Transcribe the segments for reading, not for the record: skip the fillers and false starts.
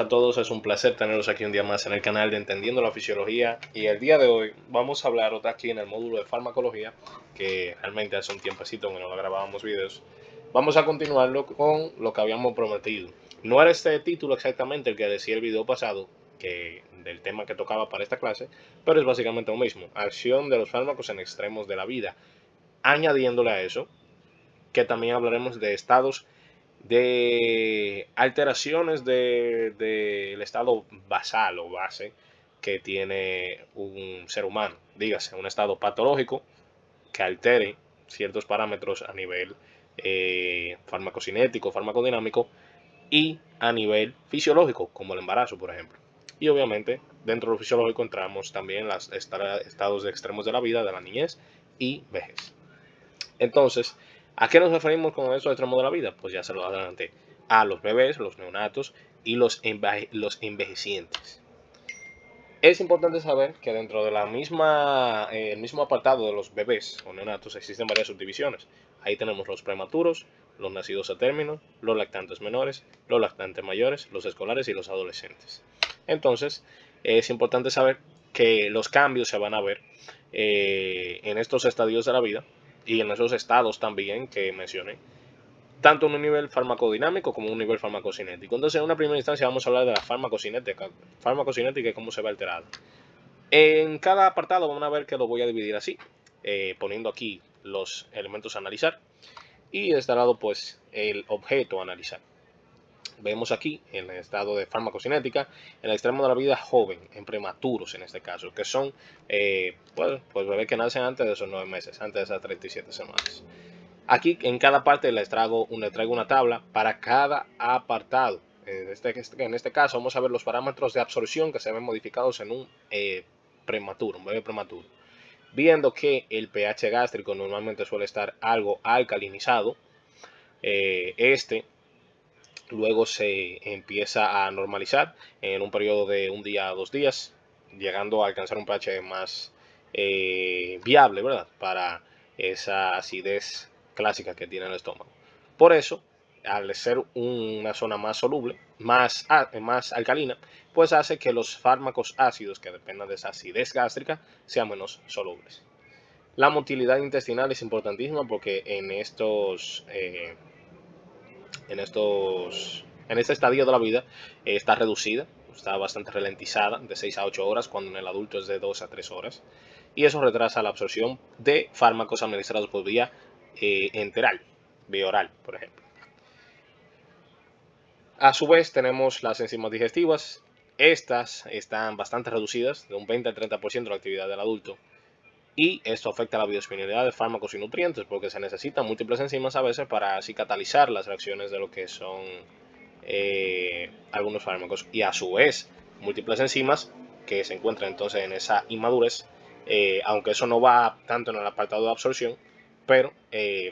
a todos, es un placer tenerlos aquí un día más en el canal de Entendiendo la Fisiología, y el día de hoy vamos a hablar otra aquí en el módulo de farmacología, que realmente hace un tiempecito que no grabábamos videos. Vamos a continuarlo con lo que habíamos prometido. No era este título exactamente el que decía el video pasado, que del tema que tocaba para esta clase, pero es básicamente lo mismo: acción de los fármacos en extremos de la vida, añadiéndole a eso que también hablaremos de estados de alteraciones del estado basal o base que tiene un ser humano. Dígase, un estado patológico que altere ciertos parámetros a nivel farmacocinético, farmacodinámico, y a nivel fisiológico, como el embarazo, por ejemplo. Y obviamente, dentro de lo fisiológico entramos también los estados de extremos de la vida, de la niñez y vejez. Entonces, ¿a qué nos referimos con estos extremos de la vida? Pues ya se lo adelanté: a los bebés, los neonatos y los envejecientes. Es importante saber que dentro de el mismo apartado de los bebés o neonatos existen varias subdivisiones. Ahí tenemos los prematuros, los nacidos a término, los lactantes menores, los lactantes mayores, los escolares y los adolescentes. Entonces, es importante saber que los cambios se van a ver en estos estadios de la vida y en esos estados también que mencioné, tanto en un nivel farmacodinámico como en un nivel farmacocinético. Entonces, en una primera instancia vamos a hablar de la farmacocinética y cómo se ve alterada. En cada apartado vamos a ver que lo voy a dividir así, poniendo aquí los elementos a analizar y de este lado pues el objeto a analizar. Vemos aquí en el estado de farmacocinética, en el extremo de la vida joven, en prematuros en este caso, que son pues bebés que nacen antes de esos 9 meses, antes de esas 37 semanas. Aquí en cada parte les traigo una tabla para cada apartado. En este caso vamos a ver los parámetros de absorción que se ven modificados en un bebé prematuro. Viendo que el pH gástrico normalmente suele estar algo alcalinizado, luego se empieza a normalizar en un periodo de un día a 2 días, llegando a alcanzar un pH más viable, ¿verdad?, para esa acidez clásica que tiene el estómago. Por eso, al ser una zona más soluble, más alcalina, pues hace que los fármacos ácidos que dependan de esa acidez gástrica sean menos solubles. La motilidad intestinal es importantísima porque en este estadio de la vida está reducida, está bastante ralentizada, de 6 a 8 horas, cuando en el adulto es de 2 a 3 horas. Y eso retrasa la absorción de fármacos administrados por vía enteral, vía oral, por ejemplo. A su vez tenemos las enzimas digestivas. Estas están bastante reducidas, de un 20 al 30% de la actividad del adulto. Y esto afecta la biodisponibilidad de fármacos y nutrientes, porque se necesitan múltiples enzimas a veces para así catalizar las reacciones de lo que son algunos fármacos. Y a su vez, múltiples enzimas que se encuentran entonces en esa inmadurez, aunque eso no va tanto en el apartado de absorción, pero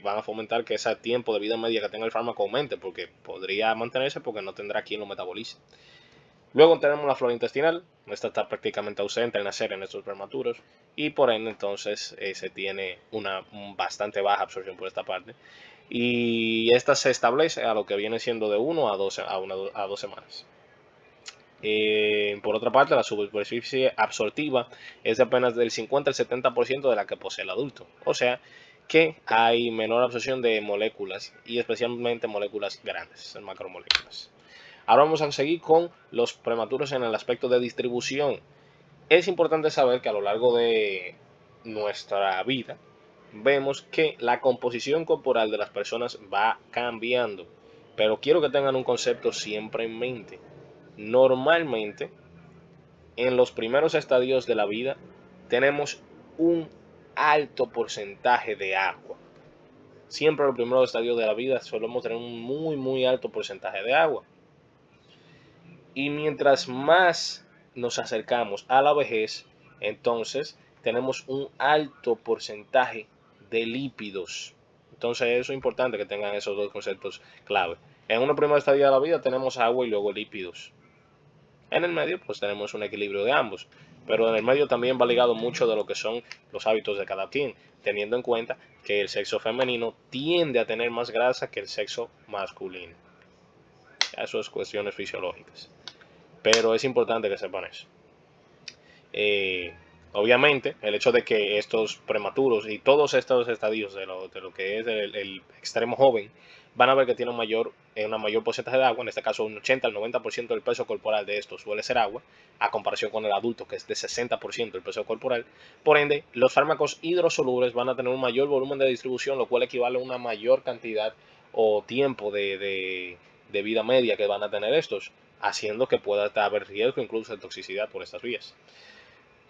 van a fomentar que ese tiempo de vida media que tenga el fármaco aumente, porque podría mantenerse porque no tendrá quien lo metabolice. Luego tenemos la flora intestinal. Esta está prácticamente ausente al nacer en estos prematuros y por ende entonces se tiene una bastante baja absorción por esta parte, y esta se establece a lo que viene siendo de 1 a 2 semanas. Por otra parte, la superficie absortiva es de apenas del 50 al 70% de la que posee el adulto, o sea que hay menor absorción de moléculas, y especialmente moléculas grandes, macromoléculas. Ahora vamos a seguir con los prematuros en el aspecto de distribución. Es importante saber que a lo largo de nuestra vida vemos que la composición corporal de las personas va cambiando, pero quiero que tengan un concepto siempre en mente. Normalmente, en los primeros estadios de la vida tenemos un alto porcentaje de agua. Siempre en los primeros estadios de la vida solemos tener un muy alto porcentaje de agua. Y mientras más nos acercamos a la vejez, entonces tenemos un alto porcentaje de lípidos. Entonces eso es importante que tengan esos dos conceptos clave. En una primera estadia de la vida tenemos agua y luego lípidos. En el medio pues tenemos un equilibrio de ambos. Pero en el medio también va ligado mucho de lo que son los hábitos de cada quien, teniendo en cuenta que el sexo femenino tiende a tener más grasa que el sexo masculino. Eso es cuestiones fisiológicas. pero es importante que sepan eso. Obviamente, el hecho de que estos prematuros y todos estos estadios de lo que es el extremo joven van a ver que tiene una mayor porcentaje de agua, en este caso un 80 al 90% del peso corporal de estos suele ser agua, a comparación con el adulto que es de 60% del peso corporal. Por ende, los fármacos hidrosolubles van a tener un mayor volumen de distribución, lo cual equivale a una mayor cantidad o tiempo de vida media que van a tener estos, haciendo que pueda haber riesgo incluso de toxicidad por estas vías.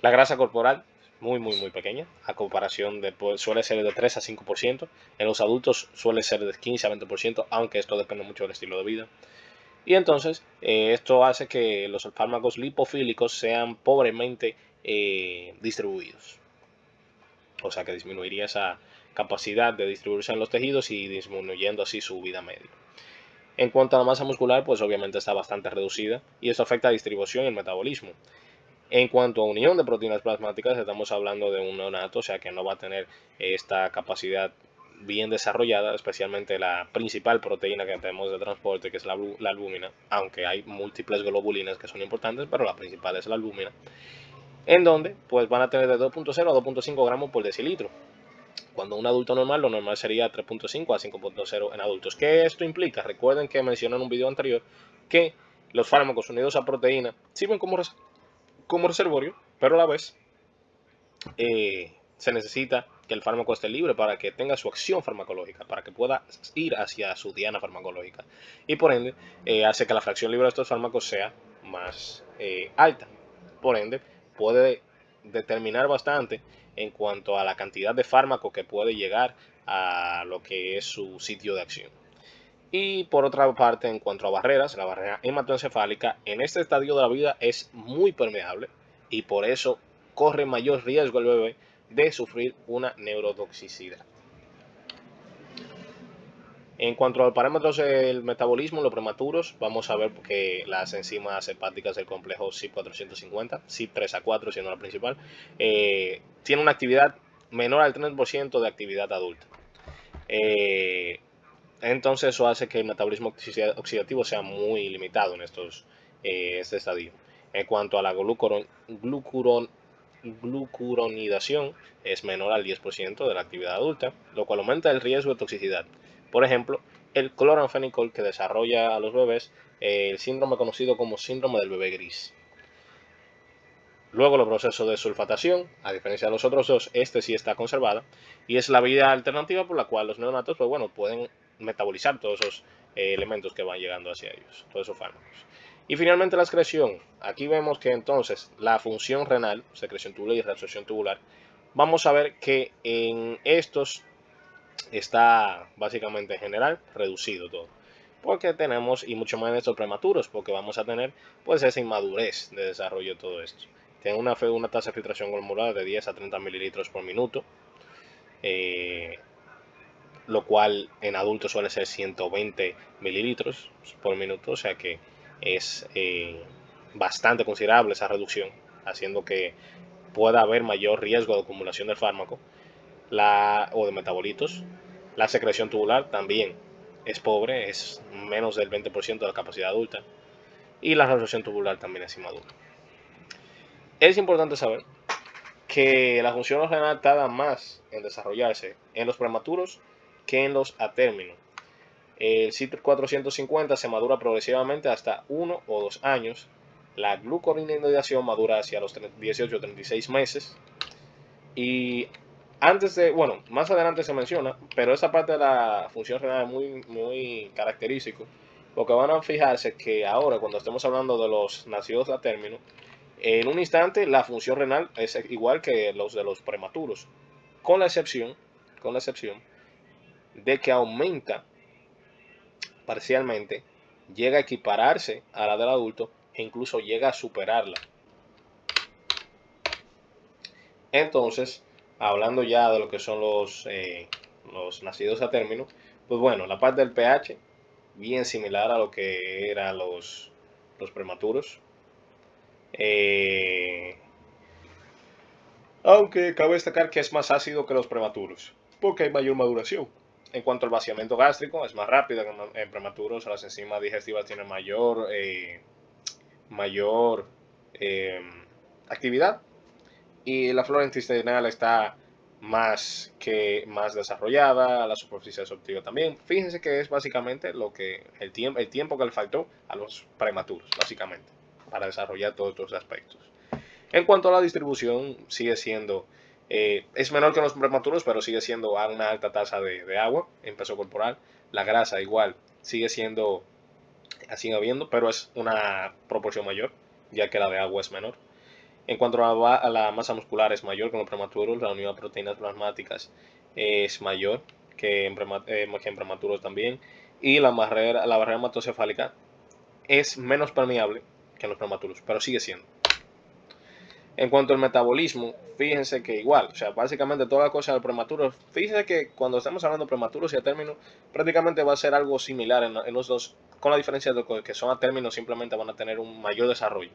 La grasa corporal, muy pequeña, a comparación de, suele ser de 3 a 5%. En los adultos suele ser de 15 a 20%, aunque esto depende mucho del estilo de vida. Y entonces, esto hace que los fármacos lipofílicos sean pobremente distribuidos. O sea que disminuiría esa capacidad de distribuirse en los tejidos y disminuyendo así su vida media. En cuanto a la masa muscular, pues obviamente está bastante reducida y esto afecta a la distribución y el metabolismo. En cuanto a unión de proteínas plasmáticas, estamos hablando de un neonato, o sea que no va a tener esta capacidad bien desarrollada, especialmente la principal proteína que tenemos de transporte, que es la albúmina, aunque hay múltiples globulinas que son importantes, pero la principal es la albúmina, en donde pues van a tener de 2.0 a 2.5 gramos por decilitro. Cuando un adulto normal, lo normal sería 3.5 a 5.0 en adultos. ¿Qué esto implica? Recuerden que mencioné en un video anterior que los fármacos unidos a proteína sirven como reservorio, pero a la vez se necesita que el fármaco esté libre para que tenga su acción farmacológica, para que pueda ir hacia su diana farmacológica. Y por ende, hace que la fracción libre de estos fármacos sea más alta. Por ende, puede determinar bastante en cuanto a la cantidad de fármaco que puede llegar a lo que es su sitio de acción. Y por otra parte, en cuanto a barreras, la barrera hematoencefálica en este estadio de la vida es muy permeable y por eso corre mayor riesgo el bebé de sufrir una neurotoxicidad. En cuanto a los parámetros del metabolismo en los prematuros, vamos a ver que las enzimas hepáticas del complejo CYP450, CYP3A4 siendo la principal, tiene una actividad menor al 30% de actividad adulta. Entonces eso hace que el metabolismo oxidativo sea muy limitado en este estadio. En cuanto a la glucuronidación, es menor al 10% de la actividad adulta, lo cual aumenta el riesgo de toxicidad. Por ejemplo, el cloranfenicol que desarrolla a los bebés el síndrome conocido como síndrome del bebé gris. Luego el proceso de sulfatación, a diferencia de los otros dos, este sí está conservada y es la vía alternativa por la cual los neonatos pues bueno, pueden metabolizar todos esos elementos que van llegando hacia ellos, todos esos fármacos. Y finalmente la excreción. Aquí vemos que entonces la función renal, secreción tubular y reabsorción tubular, vamos a ver que en estos está básicamente en general reducido todo. Porque tenemos, y mucho más en estos prematuros, porque vamos a tener pues esa inmadurez de desarrollo de todo esto. Tiene una tasa de filtración glomerular de 10 a 30 mililitros por minuto, lo cual en adultos suele ser 120 mililitros por minuto, o sea que es bastante considerable esa reducción, haciendo que pueda haber mayor riesgo de acumulación del fármaco o de metabolitos. La secreción tubular también es pobre, es menos del 20% de la capacidad adulta, y la reabsorción tubular también es inmadura. Es importante saber que la función renal tarda más en desarrollarse en los prematuros que en los a término. El CYP450 se madura progresivamente hasta 1 o 2 años. La glucuronidación madura hacia los 18 o 36 meses. Y más adelante se menciona, pero esa parte de la función renal es muy característico, porque van a fijarse que ahora cuando estemos hablando de los nacidos a término, en un instante la función renal es igual que los de los prematuros, con la excepción de que aumenta parcialmente, llega a equipararse a la del adulto e incluso llega a superarla. Entonces, hablando ya de lo que son los nacidos a término, pues bueno, la parte del pH, bien similar a lo que eran los prematuros. Aunque cabe destacar que es más ácido que los prematuros, porque hay mayor maduración. En cuanto al vaciamiento gástrico, es más rápido que en prematuros, las enzimas digestivas tienen mayor actividad, y la flora intestinal está más desarrollada, la superficie receptiva también. Fíjense que es básicamente el tiempo que le faltó a los prematuros, básicamente, para desarrollar todos estos aspectos. En cuanto a la distribución, sigue siendo, es menor que los prematuros, pero sigue siendo a una alta tasa de agua en peso corporal. La grasa igual sigue habiendo, pero es una proporción mayor, ya que la de agua es menor. En cuanto a la masa muscular, es mayor que en los prematuros. La unidad de proteínas plasmáticas es mayor que en prematuros también. Y la barrera hematocefálica es menos permeable que en los prematuros, pero sigue siendo. En cuanto al metabolismo, fíjense que igual, o sea, básicamente toda la cosa del prematuro, fíjense que cuando estamos hablando de prematuros y a término, prácticamente va a ser algo similar en los dos, con la diferencia de que son a término, simplemente van a tener un mayor desarrollo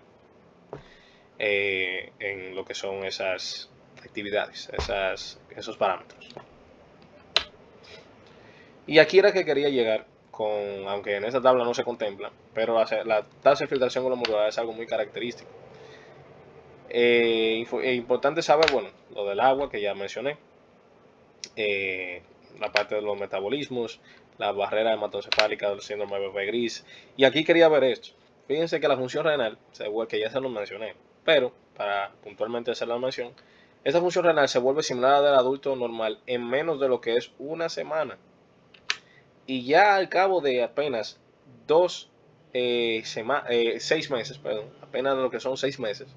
en lo que son esas actividades, esos parámetros. Y aquí era que quería llegar, aunque en esta tabla no se contempla, pero la tasa de filtración glomerular es algo muy característico. Importante saber, bueno, lo del agua que ya mencioné, la parte de los metabolismos, la barrera hematocefálica del síndrome de bebé gris. Y aquí quería ver esto. Fíjense que la función renal, que ya se lo mencioné, pero para puntualmente hacer la mención, esa función renal se vuelve similar a la del adulto normal en menos de lo que es una semana. Y ya al cabo de apenas 6 meses, perdón, apenas de lo que son 6 meses,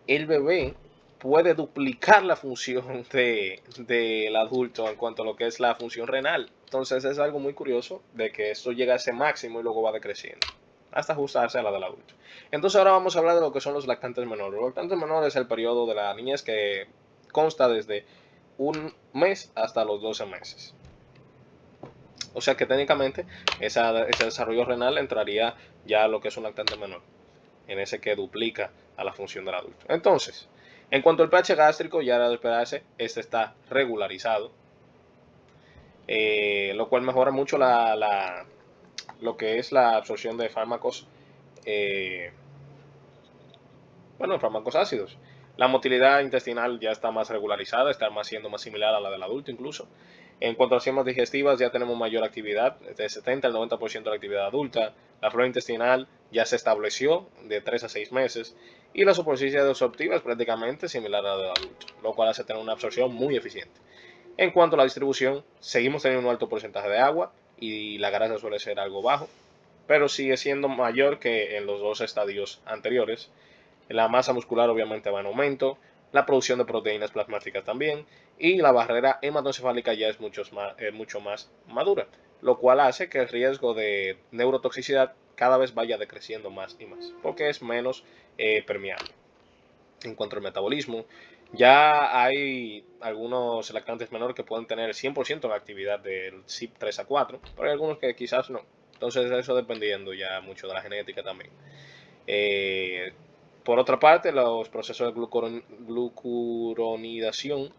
el bebé puede duplicar la función del adulto en cuanto a lo que es la función renal. Entonces es algo muy curioso de que esto llega a ese máximo y luego va decreciendo hasta ajustarse a la del adulto. Entonces ahora vamos a hablar de lo que son los lactantes menores. Los lactantes menores es el periodo de la niñez que consta desde un mes hasta los 12 meses. O sea que técnicamente ese desarrollo renal entraría ya a lo que es un lactante menor, en ese que duplica a la función del adulto. Entonces, en cuanto al pH gástrico, ya era de esperarse, este está regularizado, lo cual mejora mucho lo que es la absorción de fármacos, fármacos ácidos. La motilidad intestinal ya está más regularizada, está siendo más similar a la del adulto incluso. En cuanto a enzimas digestivas, ya tenemos mayor actividad, de 70 al 90% de la actividad adulta. La flora intestinal ya se estableció de 3 a 6 meses. Y la superficie absortiva es prácticamente similar a la del adulto, lo cual hace tener una absorción muy eficiente. En cuanto a la distribución, seguimos teniendo un alto porcentaje de agua y la grasa suele ser algo bajo, pero sigue siendo mayor que en los dos estadios anteriores. La masa muscular obviamente va en aumento, la producción de proteínas plasmáticas también, y la barrera hematocefálica ya es mucho más madura, lo cual hace que el riesgo de neurotoxicidad cada vez vaya decreciendo más y más, porque es menos permeable. En cuanto al metabolismo, ya hay algunos lactantes menores que pueden tener el 100% de la actividad del CYP3 a 4, pero hay algunos que quizás no. Entonces eso dependiendo ya mucho de la genética también. Eh, por otra parte, los procesos de glucuronidación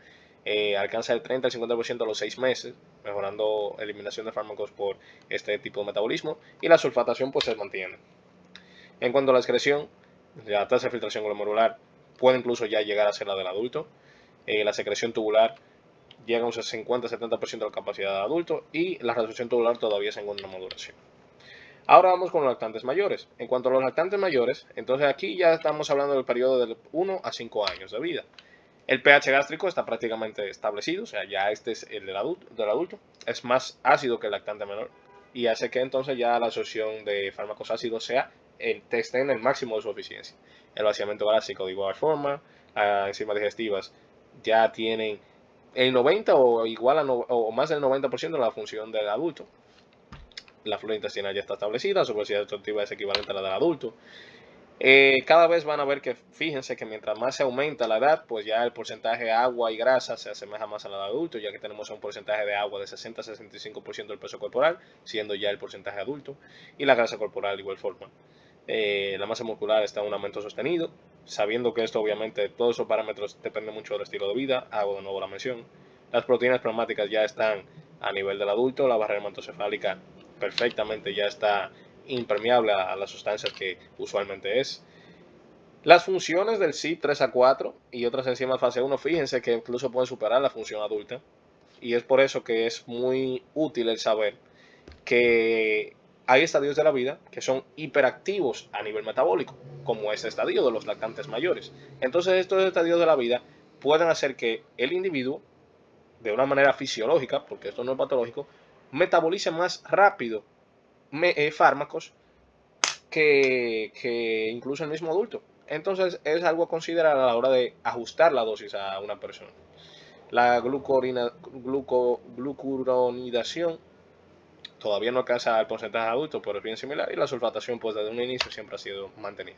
alcanzan el 30 al 50% a los 6 meses, mejorando eliminación de fármacos por este tipo de metabolismo, y la sulfatación pues se mantiene. En cuanto a la excreción, la tasa de filtración glomerular puede incluso ya llegar a ser la del adulto. La secreción tubular llega a un 50-70% de la capacidad del adulto y la resolución tubular todavía se encuentra en maduración. Ahora vamos con los lactantes mayores. En cuanto a los lactantes mayores, entonces aquí ya estamos hablando del periodo de 1 a 5 años de vida. El pH gástrico está prácticamente establecido, o sea, ya este es el del adulto. Es más ácido que el lactante menor y hace que entonces ya la absorción de fármacos ácidos esté en el máximo de su eficiencia. El vaciamiento gástrico de igual forma, las enzimas digestivas ya tienen el 90 o igual o más del 90% de la función del adulto. La flora intestinal ya está establecida, su velocidad absortiva es equivalente a la del adulto. Cada vez van a ver que, fíjense que mientras más se aumenta la edad, pues ya el porcentaje de agua y grasa se asemeja más a la del adulto, ya que tenemos un porcentaje de agua de 60 a 65% del peso corporal, siendo ya el porcentaje adulto, y la grasa corporal de igual forma. La masa muscular está en un aumento sostenido, sabiendo que esto obviamente, todos esos parámetros dependen mucho del estilo de vida, hago de nuevo la mención. Las proteínas plasmáticas ya están a nivel del adulto, la barrera hematocefálica perfectamente ya está impermeable a las sustancias que usualmente es. Las funciones del CYP3A4 y otras enzimas fase 1, fíjense que incluso pueden superar la función adulta. Y es por eso que es muy útil el saber que hay estadios de la vida que son hiperactivos a nivel metabólico, como este estadio de los lactantes mayores. Entonces estos estadios de la vida pueden hacer que el individuo, de una manera fisiológica, porque esto no es patológico, metabolice más rápido fármacos que incluso el mismo adulto. Entonces es algo a considerar a la hora de ajustar la dosis a una persona. La glucuronidación todavía no alcanza el porcentaje adulto, pero es bien similar, y la sulfatación pues desde un inicio siempre ha sido mantenida.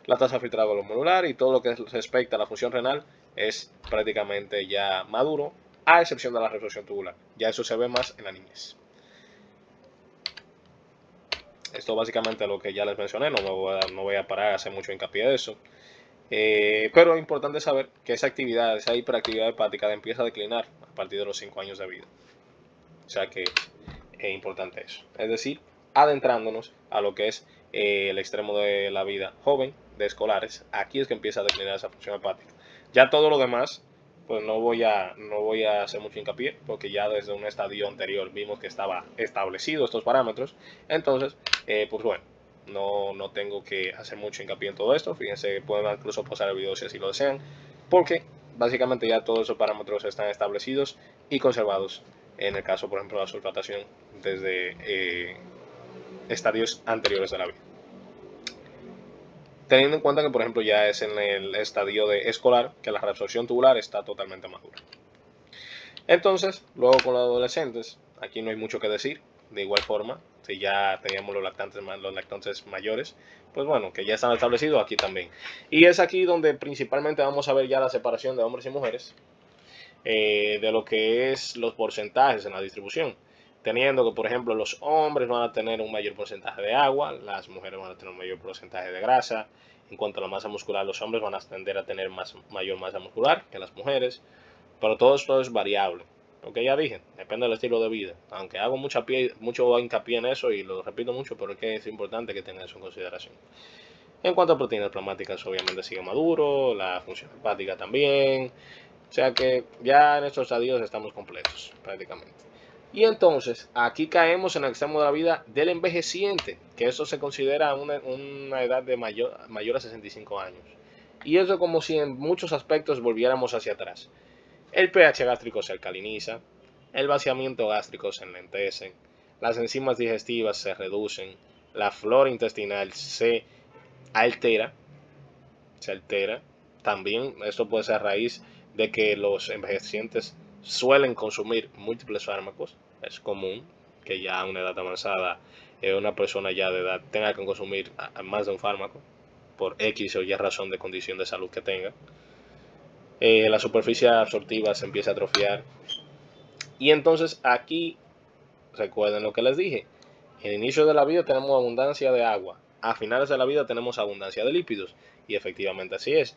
La tasa filtrada glomerular y todo lo que respecta a la función renal es prácticamente ya maduro, a excepción de la resorción tubular. Ya eso se ve más en la niñez. Esto básicamente es lo que ya les mencioné, no voy a parar a hacer mucho hincapié de eso. Pero es importante saber que esa actividad, esa hiperactividad hepática empieza a declinar a partir de los 5 años de vida. O sea que es importante eso. Es decir, adentrándonos a lo que es el extremo de la vida joven, de escolares, aquí es que empieza a declinar esa función hepática. Ya todo lo demás, pues no voy a hacer mucho hincapié, porque ya desde un estadio anterior vimos que estaba establecido estos parámetros. Entonces, pues bueno, no tengo que hacer mucho hincapié en todo esto. Fíjense, pueden incluso pausar el video si así lo desean, porque básicamente ya todos esos parámetros están establecidos y conservados. En el caso, por ejemplo, de la sulfatación desde estadios anteriores de la vida. Teniendo en cuenta que, por ejemplo, ya es en el estadio de escolar que la reabsorción tubular está totalmente madura. Entonces, luego con los adolescentes, aquí no hay mucho que decir. De igual forma, si ya teníamos los lactantes mayores, pues bueno, que ya están establecidos aquí también. Y es aquí donde principalmente vamos a ver ya la separación de hombres y mujeres, de lo que es los porcentajes en la distribución. Teniendo que, por ejemplo, los hombres van a tener un mayor porcentaje de agua, las mujeres van a tener un mayor porcentaje de grasa. En cuanto a la masa muscular, los hombres van a tender a tener mayor masa muscular que las mujeres. Pero todo esto es variable. Lo que ya dije, depende del estilo de vida. Aunque hago mucho hincapié en eso y lo repito mucho, pero es que es importante que tengan eso en consideración. En cuanto a proteínas plasmáticas, obviamente sigue maduro, la función hepática también. O sea que ya en estos estadios estamos completos, prácticamente. Y entonces, aquí caemos en el extremo de la vida del envejeciente, que eso se considera una edad de mayor a 65 años. Y eso como si en muchos aspectos volviéramos hacia atrás. El pH gástrico se alcaliniza, el vaciamiento gástrico se enlentece, las enzimas digestivas se reducen, la flora intestinal se altera. También esto puede ser a raíz de que los envejecientes suelen consumir múltiples fármacos. Es común que ya a una edad avanzada una persona ya de edad tenga que consumir más de un fármaco por X o Y razón de condición de salud que tenga. La superficie absortiva se empieza a atrofiar. Y entonces aquí, recuerden lo que les dije, en el inicio de la vida tenemos abundancia de agua, a finales de la vida tenemos abundancia de lípidos, y efectivamente así es.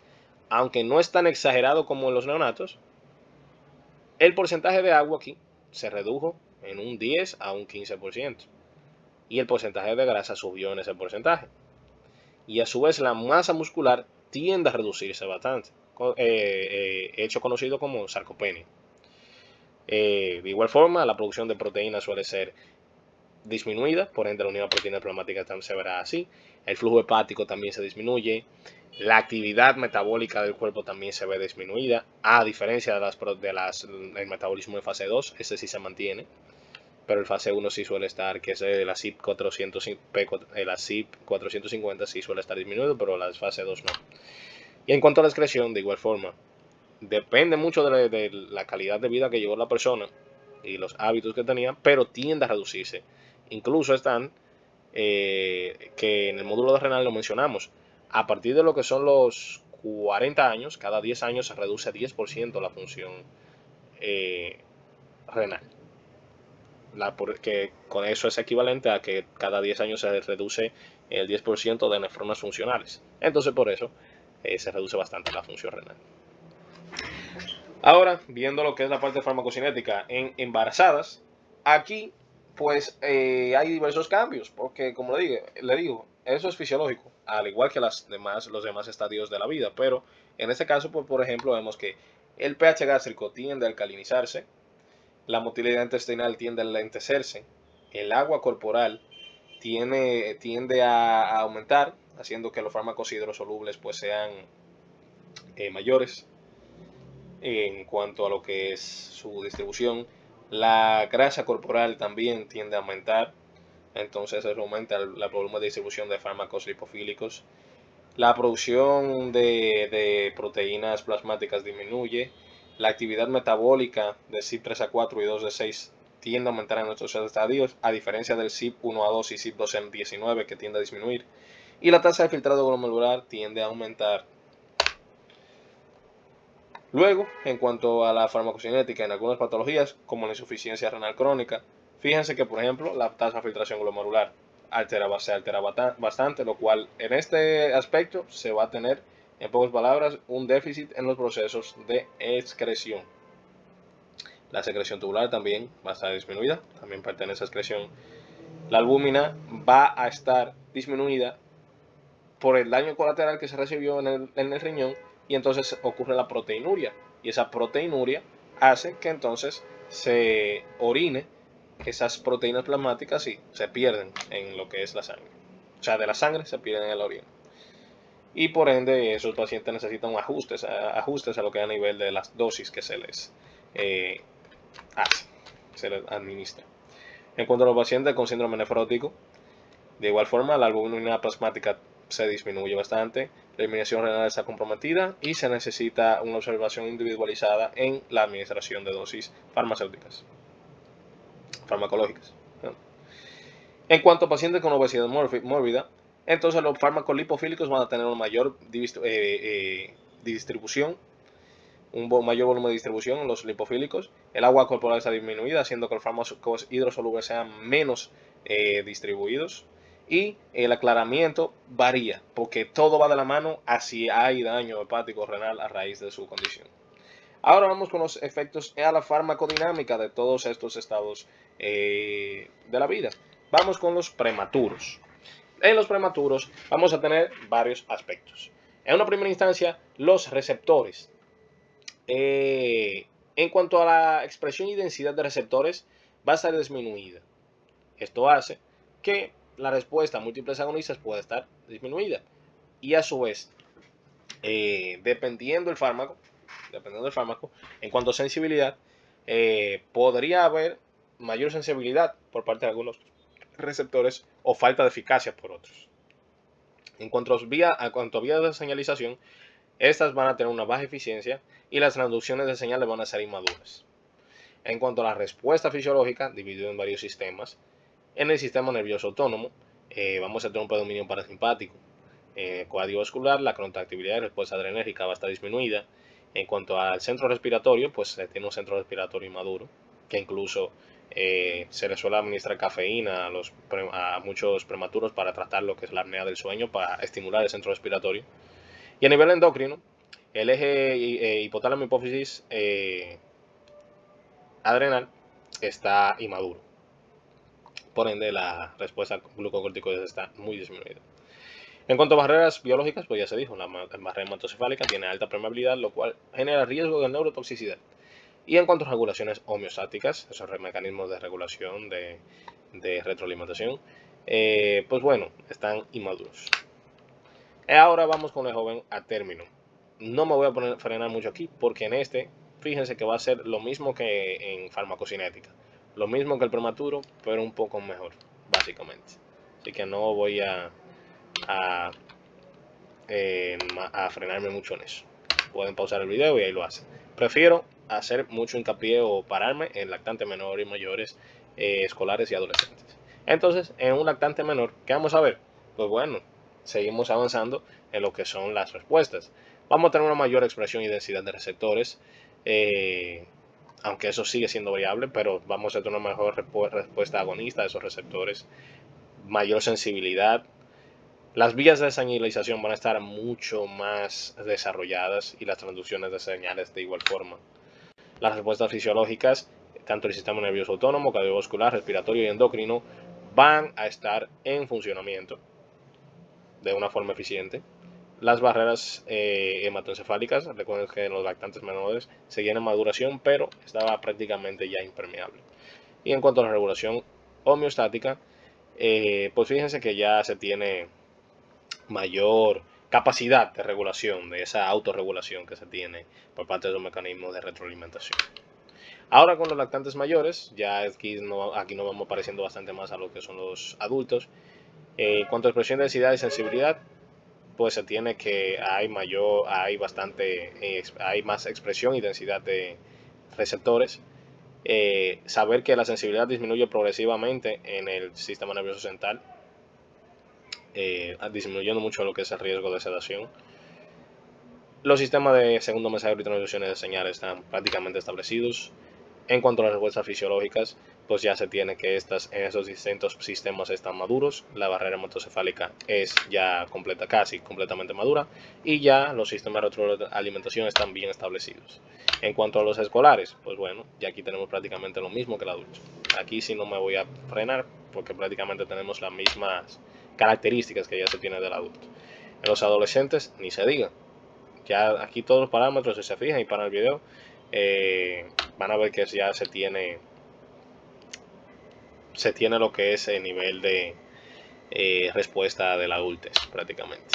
Aunque no es tan exagerado como en los neonatos, el porcentaje de agua aquí se redujo en un 10 a un 15%, y el porcentaje de grasa subió en ese porcentaje. Y a su vez la masa muscular tiende a reducirse bastante, hecho conocido como sarcopenia. De igual forma, la producción de proteínas suele ser disminuida, por ende la unidad de proteínas plasmáticas también se verá así. El flujo hepático también se disminuye. La actividad metabólica del cuerpo también se ve disminuida, a diferencia del metabolismo de fase 2, ese sí se mantiene, pero el fase 1 sí suele estar, que es la CYP 450 sí suele estar disminuido, pero la fase 2 no. Y en cuanto a la excreción, de igual forma, depende mucho de la calidad de vida que llevó la persona y los hábitos que tenía, pero tiende a reducirse. Incluso están, que en el módulo de renal lo mencionamos, a partir de lo que son los 40 años, cada 10 años se reduce 10% la función renal. Porque con eso es equivalente a que cada 10 años se reduce el 10% de nefronas funcionales. Entonces por eso se reduce bastante la función renal. Ahora, viendo lo que es la parte farmacocinética en embarazadas, aquí pues hay diversos cambios, porque como le digo, eso es fisiológico, al igual que los demás estadios de la vida, pero en este caso, pues, por ejemplo, vemos que el pH gástrico tiende a alcalinizarse, la motilidad intestinal tiende a lentecerse, el agua corporal tiende a aumentar, haciendo que los fármacos hidrosolubles pues sean mayores en cuanto a lo que es su distribución. La grasa corporal también tiende a aumentar, entonces eso aumenta el volumen de distribución de fármacos lipofílicos. La producción de proteínas plasmáticas disminuye. La actividad metabólica de CYP3A4 y 2D6 tiende a aumentar en nuestros estadios, a diferencia del CYP1A2 y CYP2M19 que tiende a disminuir. Y la tasa de filtrado glomerular tiende a aumentar. Luego, en cuanto a la farmacocinética en algunas patologías, como la insuficiencia renal crónica, fíjense que, por ejemplo, la tasa de filtración glomerular se altera bastante, lo cual en este aspecto se va a tener, en pocas palabras, un déficit en los procesos de excreción. La secreción tubular también va a estar disminuida, también pertenece a excreción. La albúmina va a estar disminuida por el daño colateral que se recibió en el riñón, y entonces ocurre la proteinuria, y esa proteinuria hace que entonces se orine esas proteínas plasmáticas y se pierden en lo que es la sangre. O sea, de la sangre se pierden en la orina. Y por ende, esos pacientes necesitan ajustes a lo que es a nivel de las dosis que se les hace, se les administra. En cuanto a los pacientes con síndrome nefrótico, de igual forma, la albúmina plasmática se disminuye bastante, la eliminación renal está comprometida y se necesita una observación individualizada en la administración de dosis farmacológicas. En cuanto a pacientes con obesidad mórbida, entonces los fármacos lipofílicos van a tener una mayor distribución, un mayor volumen de distribución en los lipofílicos. El agua corporal está disminuida, haciendo que los fármacos hidrosolubles sean menos distribuidos. Y el aclaramiento varía, porque todo va de la mano a si hay daño hepático renal a raíz de su condición. Ahora vamos con los efectos a la farmacodinámica de todos estos estados de la vida. Vamos con los prematuros. En los prematuros vamos a tener varios aspectos. En una primera instancia, los receptores. En cuanto a la expresión y densidad de receptores, va a estar disminuida. Esto hace que la respuesta a múltiples agonistas pueda estar disminuida. Y a su vez, dependiendo del fármaco, en cuanto a sensibilidad, podría haber mayor sensibilidad por parte de algunos receptores o falta de eficacia por otros. En cuanto a vías de señalización, estas van a tener una baja eficiencia y las transducciones de señales van a ser inmaduras. En cuanto a la respuesta fisiológica, dividido en varios sistemas, en el sistema nervioso autónomo vamos a tener un predominio parasimpático. Cardiovascular, la contractibilidad y respuesta adrenérgica va a estar disminuida. En cuanto al centro respiratorio, pues se tiene un centro respiratorio inmaduro, que incluso se le suele administrar cafeína a muchos prematuros para tratar lo que es la apnea del sueño, para estimular el centro respiratorio. Y a nivel endocrino, el eje hipotálamo hipófisis adrenal está inmaduro. Por ende, la respuesta glucocorticoide está muy disminuida. En cuanto a barreras biológicas, pues ya se dijo, la barrera hematocefálica tiene alta permeabilidad, lo cual genera riesgo de neurotoxicidad. Y en cuanto a regulaciones homeostáticas, esos mecanismos de regulación de retroalimentación, pues bueno, están inmaduros. Ahora vamos con el joven a término. No me voy a frenar mucho aquí, porque en este, fíjense que va a ser lo mismo que en farmacocinética. Lo mismo que el prematuro, pero un poco mejor, básicamente. Así que no voy a frenarme mucho en eso. Pueden pausar el video y ahí lo hacen. Prefiero hacer mucho hincapié o pararme en lactantes menores y mayores, escolares y adolescentes. Entonces, en un lactante menor, ¿qué vamos a ver? Pues bueno, seguimos avanzando en lo que son las respuestas. Vamos a tener una mayor expresión y densidad de receptores, aunque eso sigue siendo variable, pero vamos a tener una mejor respuesta agonista de esos receptores, mayor sensibilidad. Las vías de señalización van a estar mucho más desarrolladas y las transducciones de señales de igual forma. Las respuestas fisiológicas tanto el sistema nervioso autónomo, cardiovascular, respiratorio y endocrino van a estar en funcionamiento de una forma eficiente. Las barreras hematoencefálicas, recuerden que en los lactantes menores seguían en maduración, pero estaba prácticamente ya impermeable. Y en cuanto a la regulación homeostática, pues fíjense que ya se tiene mayor capacidad de regulación, de esa autorregulación que se tiene por parte de los mecanismos de retroalimentación. Ahora con los lactantes mayores, ya aquí nos vamos pareciendo bastante más a lo que son los adultos. En cuanto a expresión, densidad y sensibilidad, pues se tiene que hay más expresión y densidad de receptores. Saber que la sensibilidad disminuye progresivamente en el sistema nervioso central, disminuyendo mucho lo que es el riesgo de sedación. Los sistemas de segundo mensajero y transducciones de señales están prácticamente establecidos. En cuanto a las respuestas fisiológicas, pues ya se tiene que en esos distintos sistemas están maduros. La barrera hematocefálica es ya casi completamente madura, y ya los sistemas de retroalimentación están bien establecidos. En cuanto a los escolares, pues bueno, ya aquí tenemos prácticamente lo mismo que el adulto. Aquí sí no me voy a frenar porque prácticamente tenemos las mismas características que ya se tiene del adulto. En los adolescentes, ni se diga. Ya aquí todos los parámetros, si se fijan y para el video, van a ver que ya se tiene lo que es el nivel de respuesta del adultez prácticamente.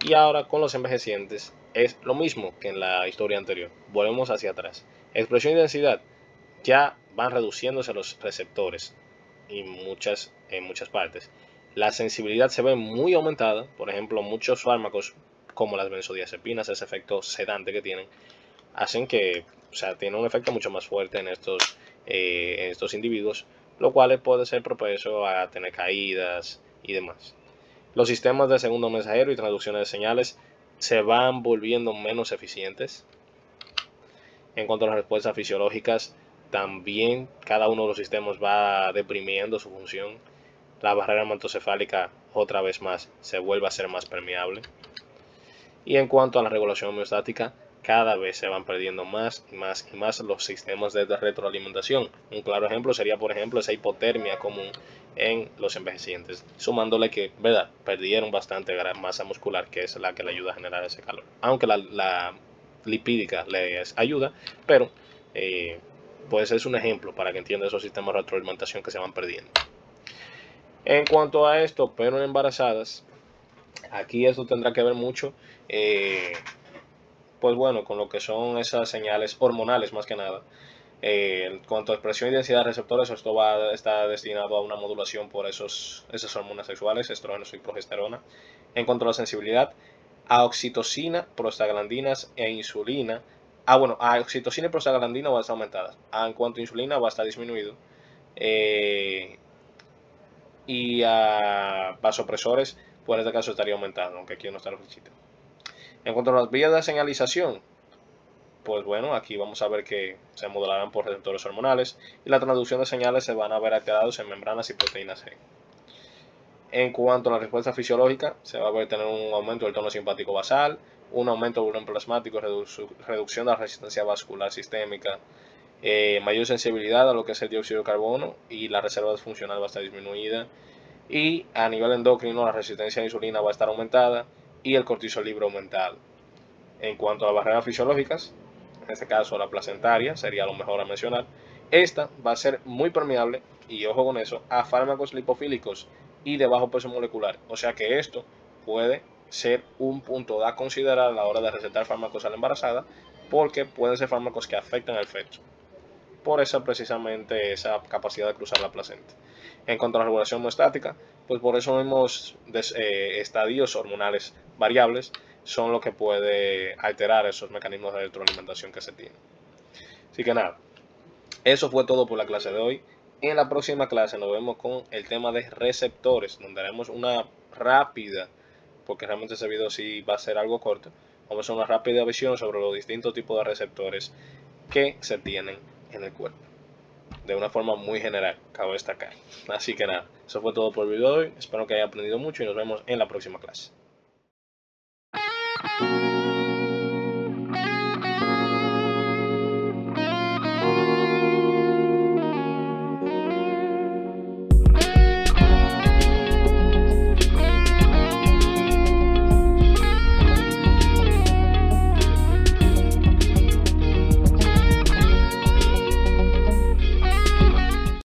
Y ahora con los envejecientes es lo mismo que en la historia anterior. Volvemos hacia atrás. Expresión y densidad ya van reduciéndose los receptores en muchas partes. La sensibilidad se ve muy aumentada. Por ejemplo, muchos fármacos como las benzodiazepinas, ese efecto sedante que tienen, hacen que, tiene un efecto mucho más fuerte en estos individuos, lo cual puede ser propenso a tener caídas y demás. Los sistemas de segundo mensajero y traducciones de señales se van volviendo menos eficientes. En cuanto a las respuestas fisiológicas, también cada uno de los sistemas va deprimiendo su función. La barrera hematocefálica, otra vez más, se vuelve a ser más permeable. Y en cuanto a la regulación homeostática, cada vez se van perdiendo más y más y más los sistemas de retroalimentación. Un claro ejemplo sería, por ejemplo, esa hipotermia común en los envejecientes, sumándole que, ¿verdad?, perdieron bastante masa muscular, que es la que le ayuda a generar ese calor. Aunque la lipídica les ayuda, pero pues es un ejemplo para que entiendan esos sistemas de retroalimentación que se van perdiendo. En cuanto a esto, pero en embarazadas, aquí esto tendrá que ver mucho, pues bueno, con lo que son esas señales hormonales más que nada. En cuanto a expresión y densidad de receptores, esto está destinado a una modulación por esas hormonas sexuales, estrógenos y progesterona. En cuanto a la sensibilidad, a oxitocina, prostaglandinas e insulina. A oxitocina y prostaglandina va a estar aumentada. En cuanto a insulina va a estar disminuido. Y a vasopresores, pues en este caso estaría aumentado, aunque aquí no está la flechita. En cuanto a las vías de señalización, pues bueno, aquí vamos a ver que se modularán por receptores hormonales y la traducción de señales se van a ver alterados en membranas y proteínas C. En cuanto a la respuesta fisiológica, se va a ver tener un aumento del tono simpático basal, un aumento del volumen plasmático, reducción de la resistencia vascular sistémica, mayor sensibilidad a lo que es el dióxido de carbono y la reserva funcional va a estar disminuida. Y a nivel endocrino, la resistencia a la insulina va a estar aumentada y el cortisol libre aumentado. En cuanto a las barreras fisiológicas, en este caso la placentaria sería lo mejor a mencionar, esta va a ser muy permeable, y ojo con eso, a fármacos lipofílicos y de bajo peso molecular. O sea que esto puede ser un punto a considerar a la hora de recetar fármacos a la embarazada, porque pueden ser fármacos que afectan al feto. Por eso precisamente esa capacidad de cruzar la placenta. En cuanto a la regulación homeostática, pues por eso mismos estadios hormonales variables son lo que puede alterar esos mecanismos de retroalimentación que se tienen. Así que nada, eso fue todo por la clase de hoy. En la próxima clase nos vemos con el tema de receptores, donde haremos una rápida, porque realmente ese video sí va a ser algo corto, vamos a hacer una rápida visión sobre los distintos tipos de receptores que se tienen en el cuerpo, de una forma muy general, cabe destacar. Así que nada, eso fue todo por el video de hoy. Espero que haya aprendido mucho y nos vemos en la próxima clase.